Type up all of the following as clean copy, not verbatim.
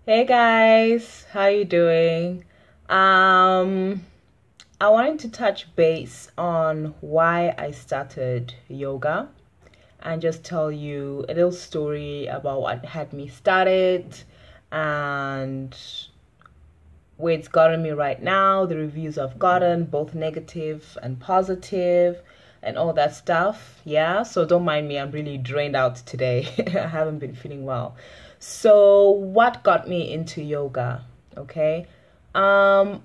Hey guys, how you doing? Um, I wanted to touch base on why I started yoga and just tell you a little story about what had me started and where it's gotten me right now, the reviews I've gotten, both negative and positive, and all that stuff. Yeah, so don't mind me, I'm really drained out today. I haven't been feeling well. So, what got me into yoga? Okay. Um,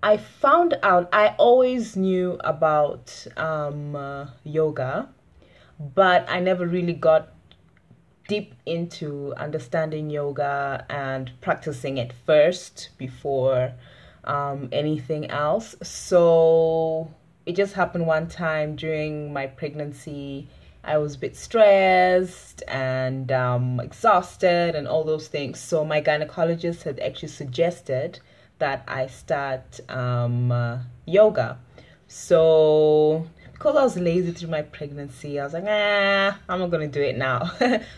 I found out I always knew about yoga, but I never really got deep into understanding yoga and practicing it first before anything else. So it just happened one time during my pregnancy. I was a bit stressed and exhausted and all those things. So my gynecologist had actually suggested that I start yoga. So because I was lazy through my pregnancy, I was like, I'm not gonna do it now.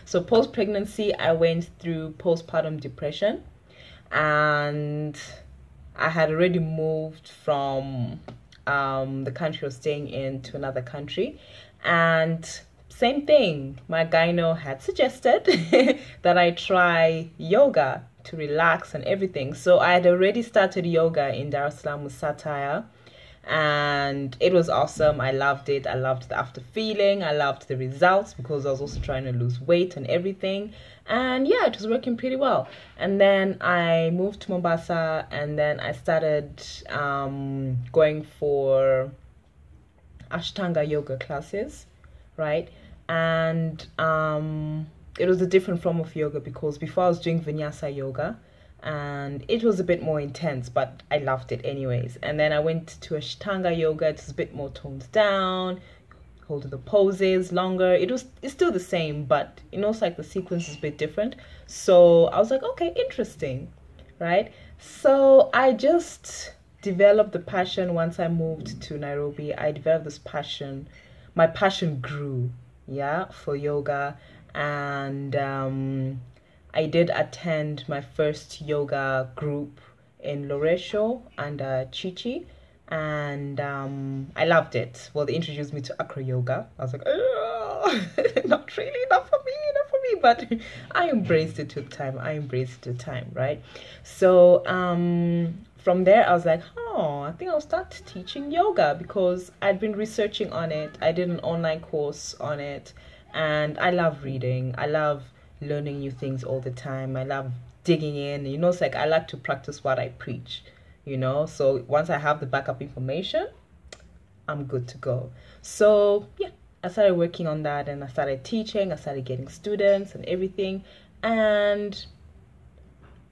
So post pregnancy, I went through postpartum depression, and I had already moved from the country I was staying in to another country, and same thing. My gyno had suggested that I try yoga to relax and everything. So I had already started yoga in Dar es Salaam with Satire, and it was awesome. I loved it. I loved the after feeling. I loved the results because I was also trying to lose weight and everything. And yeah, it was working pretty well. And then I moved to Mombasa, and then I started going for Ashtanga yoga classes, right? And it was a different form of yoga because before I was doing Vinyasa yoga, and it was a bit more intense, but I loved it anyways. And then I went to Ashtanga yoga. It's a bit more toned down, holding the poses longer. It's still the same, but it's like the sequence is a bit different. So I was like, okay, interesting, right? So I just developed the passion once I moved to Nairobi. I developed this passion. My passion grew, yeah, for yoga. And I did attend my first yoga group in Loresho under Chichi, and I loved it. Well, they introduced me to acro yoga. I was like, not really, not for me, not for me. But I embraced it. Took time. I embraced the time, right? So from there, I was like, oh, I think I'll start teaching yoga because I'd been researching on it. I did an online course on it, and I love reading. I love learning new things all the time. I love digging in. It's like I like to practice what I preach. So once I have the backup information, I'm good to go. So yeah, I started working on that, and I started teaching. I started getting students and everything. And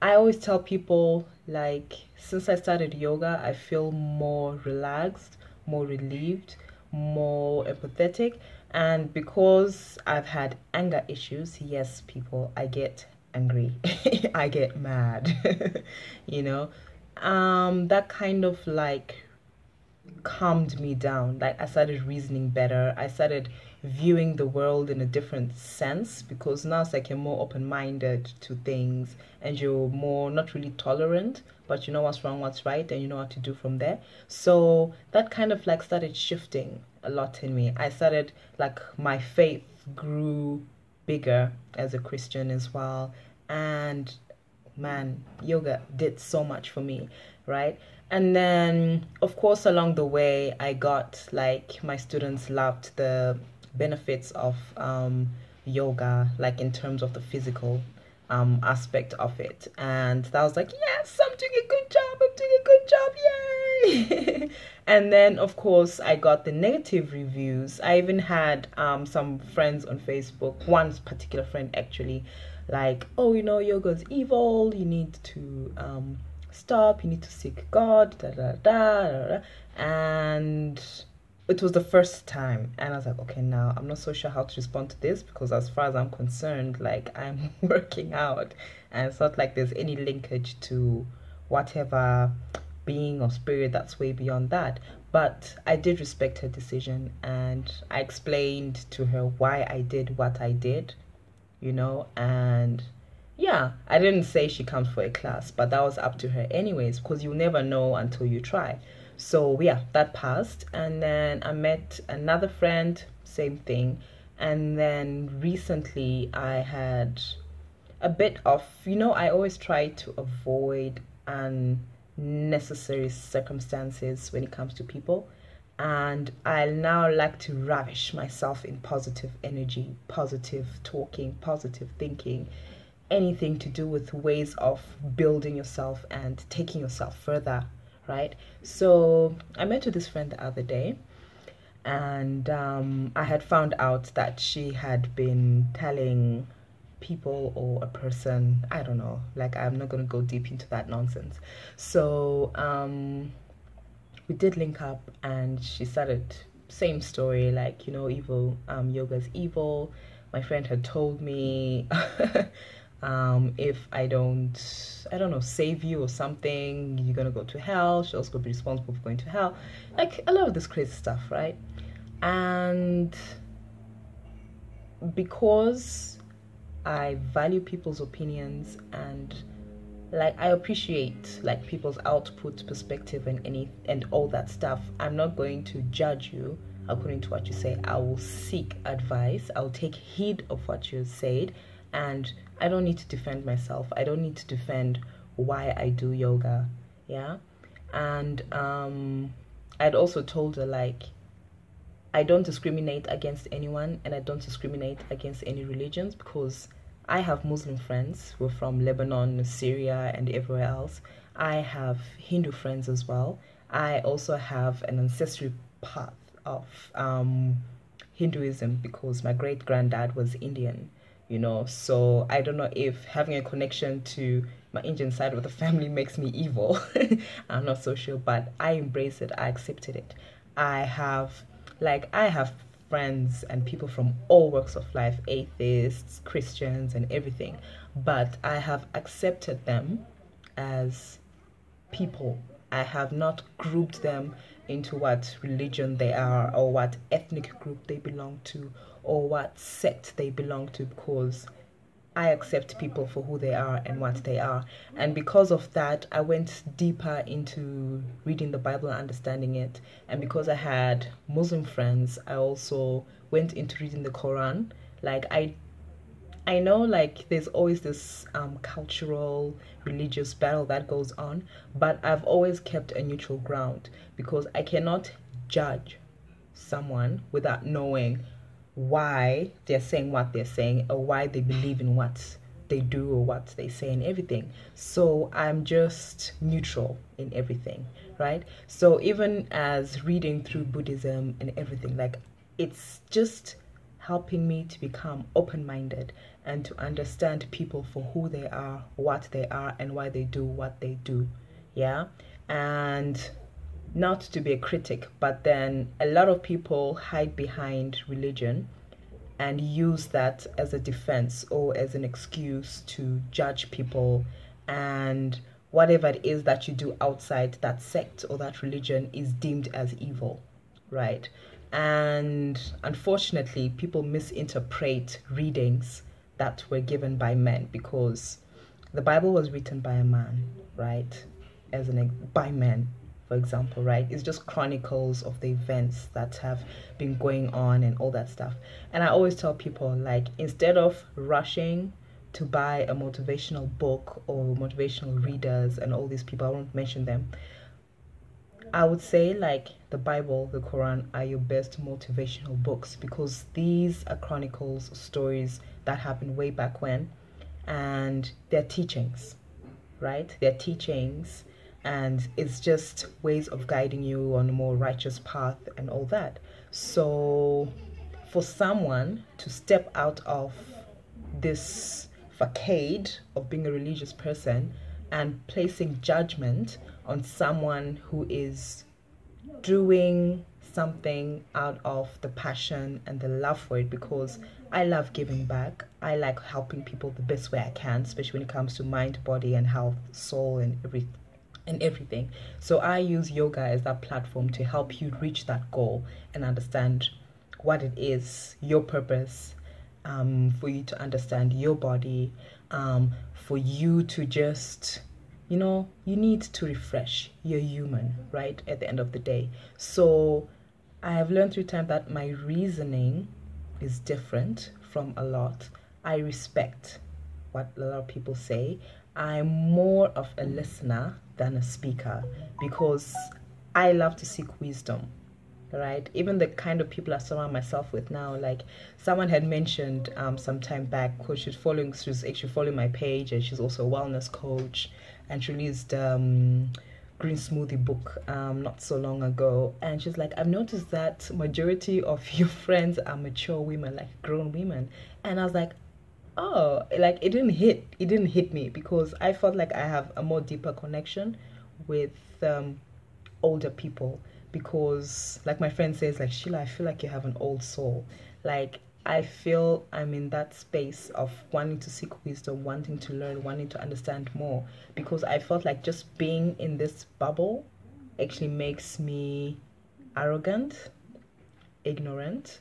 I always tell people, like, since I started yoga, I feel more relaxed, more relieved, more empathetic. And because I've had anger issues, yes, people, I get angry. I get mad. you know. That kind of like calmed me down. Like I started reasoning better. I started viewing the world in a different sense because now it's like you're more open-minded to things, and you're more not really tolerant, but you know what's wrong, what's right, and you know what to do from there. So that kind of like started shifting a lot in me. I started like my faith grew bigger as a Christian as well. And man, yoga did so much for me, right? And then, of course, along the way, I got like my students loved the benefits of yoga, like in terms of the physical aspect of it. And I was like, yes, I'm doing a good job. I'm doing a good job. Yay. And then, of course, I got the negative reviews. I even had some friends on Facebook, one particular friend actually, like, oh, yoga's evil. You need to stop. You need to seek God. Da da da da. Da. And it was the first time, and I was like, okay, now I'm not so sure how to respond to this because as far as I'm concerned, like I'm working out, and it's not like there's any linkage to whatever being or spirit that's way beyond that. But I did respect her decision, and I explained to her why I did what I did, and yeah, I didn't say she comes for a class, but that was up to her anyways, because you never know until you try. So yeah, that passed. And then I met another friend, same thing. And then recently I had a bit of, I always try to avoid unnecessary circumstances when it comes to people. And I now like to ravish myself in positive energy, positive talking, positive thinking, anything to do with ways of building yourself and taking yourself further, right? So I met with this friend the other day, and I had found out that she had been telling people or a person, I don't know, like I'm not going to go deep into that nonsense. So we did link up, and she started same story, like, evil, yoga's evil. My friend had told me if I don't know, save you or something, you're gonna go to hell. She's also gonna be responsible for going to hell. Like a lot of this crazy stuff, right? And because I value people's opinions, and like I appreciate like people's output, perspective, and all that stuff, I'm not going to judge you according to what you say. I will seek advice, I'll take heed of what you said, and I don't need to defend myself. I don't need to defend why I do yoga. Yeah. And I'd also told her, like, I don't discriminate against anyone, and I don't discriminate against any religions, because I have Muslim friends who are from Lebanon, Syria, and everywhere else. I have Hindu friends as well. I also have an ancestry path of Hinduism, because my great granddad was Indian, So I don't know if having a connection to my Indian side of the family makes me evil. I'm not so sure, but I embrace it. I accepted it. I have friends and people from all walks of life, atheists, Christians, and everything, but I have accepted them as people. I have not grouped them into what religion they are, or what ethnic group they belong to, or what sect they belong to, because I accept people for who they are and what they are. And because of that, I went deeper into reading the Bible and understanding it. And because I had Muslim friends, I also went into reading the Quran. Like I know, like, there's always this cultural, religious battle that goes on, but I've always kept a neutral ground, because I cannot judge someone without knowing why they're saying what they're saying, or why they believe in what they do or what they say and everything. So I'm just neutral in everything, right? So even as reading through Buddhism and everything, like, it's just helping me to become open-minded and to understand people for who they are, what they are, and why they do what they do. Yeah. And not to be a critic, but then a lot of people hide behind religion and use that as a defense or as an excuse to judge people, and whatever it is that you do outside that sect or that religion is deemed as evil, right? And unfortunately, people misinterpret readings that were given by men, because the Bible was written by a man, right? By men, for example, right? It's just chronicles of the events that have been going on and all that stuff. And I always tell people, like, instead of rushing to buy a motivational book or motivational readers and all these people, I won't mention them, I would say, like, the Bible, the Quran are your best motivational books, because these are chronicles, stories that happened way back when, and they're teachings, right? They're teachings, and it's just ways of guiding you on a more righteous path and all that. So for someone to step out of this facade of being a religious person and placing judgment on someone who is doing something out of the passion and the love for it, because I love giving back. I like helping people the best way I can, especially when it comes to mind, body, and health, soul, and everything. So I use yoga as that platform to help you reach that goal and understand what it is, your purpose, for you to understand your body, for you to just, you need to refresh. You're human, right? At the end of the day. So I have learned through time that my reasoning is different from a lot. I respect what a lot of people say. I'm more of a listener than a speaker because I love to seek wisdom, right? Even the kind of people I surround myself with now, like someone had mentioned some time back, because she's actually following my page, and she's also a wellness coach, and she released green smoothie book not so long ago, and she's like, I've noticed that majority of your friends are mature women, like grown women. And I was like, oh, like it didn't hit me, because I felt like I have a more deeper connection with older people, because like my friend says, like, Sheila, I feel like you have an old soul. Like, I feel I'm in that space of wanting to seek wisdom, wanting to learn, wanting to understand more, because I felt like just being in this bubble actually makes me arrogant, ignorant,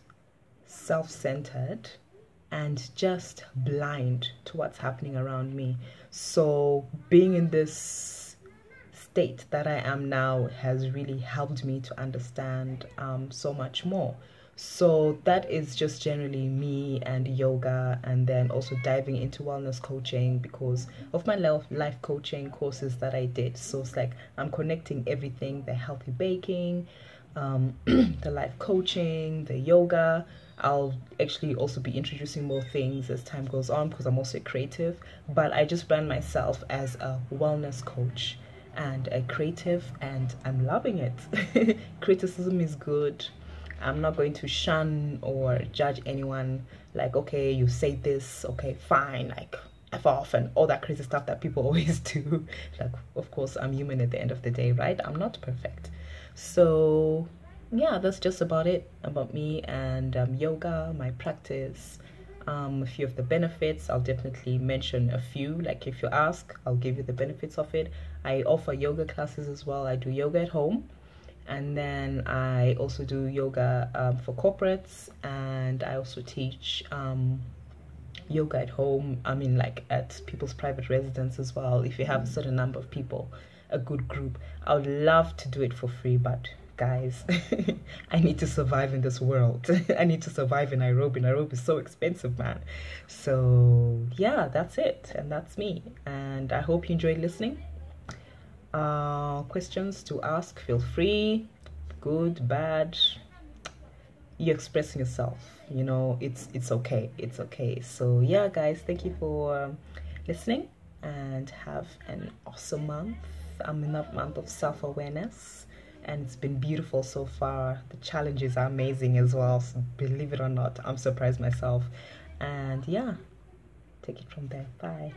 self-centered, and just blind to what's happening around me. So being in this state that I am now has really helped me to understand so much more. So that is just generally me and yoga, and then also diving into wellness coaching because of my life coaching courses that I did. So it's like I'm connecting everything: the healthy baking, the life coaching, the yoga. I'll actually also be introducing more things as time goes on because I'm also a creative, but I just brand myself as a wellness coach and a creative, and I'm loving it. Criticism is good. I'm not going to shun or judge anyone, like, okay, you say this, okay, fine, like, F off, and all that crazy stuff that people always do. Like, of course, I'm human at the end of the day, right? I'm not perfect. So yeah, that's just about it about me and yoga, my practice, a few of the benefits. I'll definitely mention a few. Like, if you ask, I'll give you the benefits of it. I offer yoga classes as well. I do yoga at home, and then I also do yoga for corporates, and I also teach yoga at home. I mean, like at people's private residence as well. If you have a certain number of people, a good group, I would love to do it for free, but guys, I need to survive in this world. I need to survive in Nairobi. Nairobi is so expensive, man. So yeah, that's it, and that's me, and I hope you enjoyed listening. Questions to ask, feel free. Good, bad, you're expressing yourself, it's okay, it's okay. So yeah, guys, thank you for listening, and have an awesome month. I'm in that month of self-awareness, and it's been beautiful so far. The challenges are amazing as well, so believe it or not, I'm surprised myself. And yeah, take it from there. Bye.